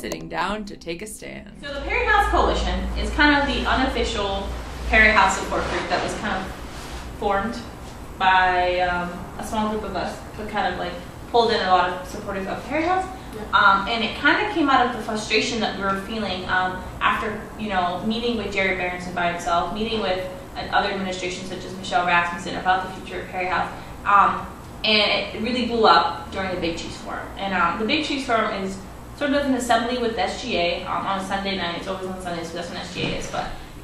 sitting down to take a stand. So the Perry House Coalition is kind of the unofficial Perry House support group that was kind of formed by a small group of us who kind of like pulled in a lot of supporters of Perry House. And it kind of came out of the frustration that we were feeling after, meeting with Jerry Berenson by himself, meeting with other administrations such as Michelle Rasmussen about the future of Perry House. And it really blew up during the Big Chiefs Forum. And the Big Chiefs Forum is sort of an assembly with SGA on a Sunday night. It's always on Sundays, so that's when SGA is.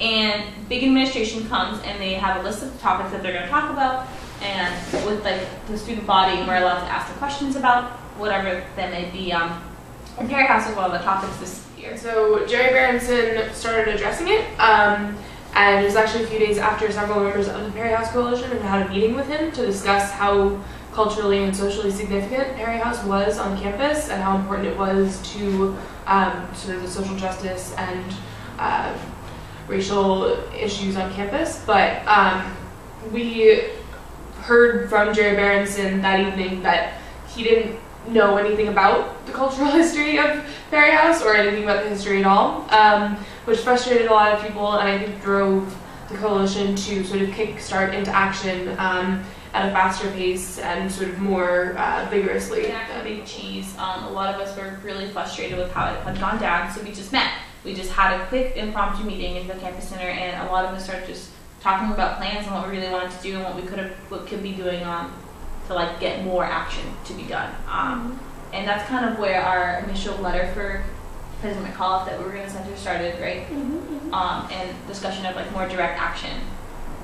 And big administration comes and they have a list of topics that they're going to talk about. And with the student body, we're allowed to ask the questions about whatever that may be. And Perry House is one of the topics this year. So Jerry Berenson started addressing it, and it was actually a few days after several members of the Perry House Coalition had a meeting with him to discuss how culturally and socially significant Perry House was on campus and how important it was to sort of the social justice and racial issues on campus. But we heard from Jerry Berenson that evening that he didn't know anything about the cultural history of Perry House or anything about the history at all, which frustrated a lot of people and I think drove the coalition to sort of kickstart into action at a faster pace and sort of more vigorously. After Big Cheese, a lot of us were really frustrated with how it had gone down, so we just met. We just had a quick impromptu meeting in the campus center, and a lot of us started just talking about plans and what we really wanted to do and what could be doing to get more action to be done. And that's kind of where our initial letter for President McAuliffe that we were going to send her started, right? And discussion of more direct action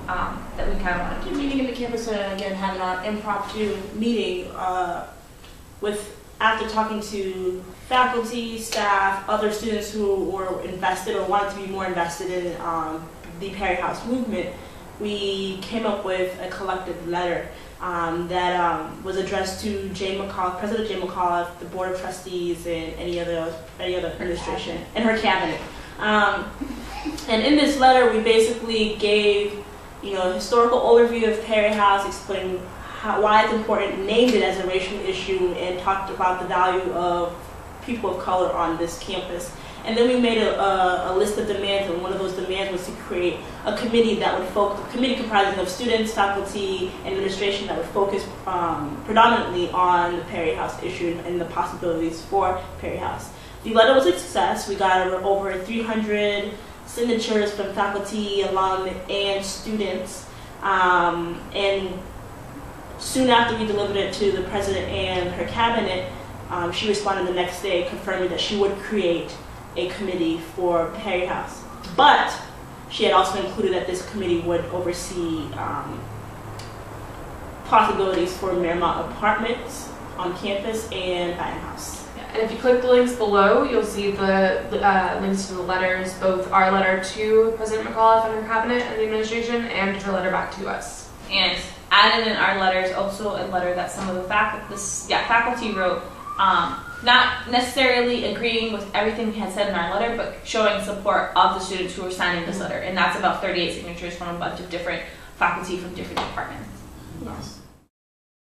that we kind of wanted to do. Meeting in the campus center and again having our impromptu meeting after talking to faculty, staff, other students who were invested or wanted to be more invested in the Perry House movement, we came up with a collective letter that was addressed to Jay McAuliffe, President Jay McAuliffe, the Board of Trustees, and any other administration, and her cabinet. And in this letter, we basically gave a historical overview of Perry House, explaining why it's important, named it as a racial issue, and talked about the value of people of color on this campus. And then we made a list of demands, and one of those demands was to create a committee that would focus, a committee comprising of students, faculty, and administration that would focus predominantly on the Perry House issue and the possibilities for Perry House. The letter was a success. We got over 300 signatures from faculty, alum, and students. And soon after we delivered it to the president and her cabinet, she responded the next day confirming that she would create a committee for Perry House. But she had also included that this committee would oversee possibilities for Marymount Apartments on campus and Baton House. And if you click the links below, you'll see the links to the letters, both our letter to President McAuliffe and her cabinet and the administration, and her letter back to us. And added in our letters also a letter that some of the faculty wrote, not necessarily agreeing with everything we had said in our letter, but showing support of the students who were signing this letter. And that's about 38 signatures from a bunch of different faculty from different departments. Yes.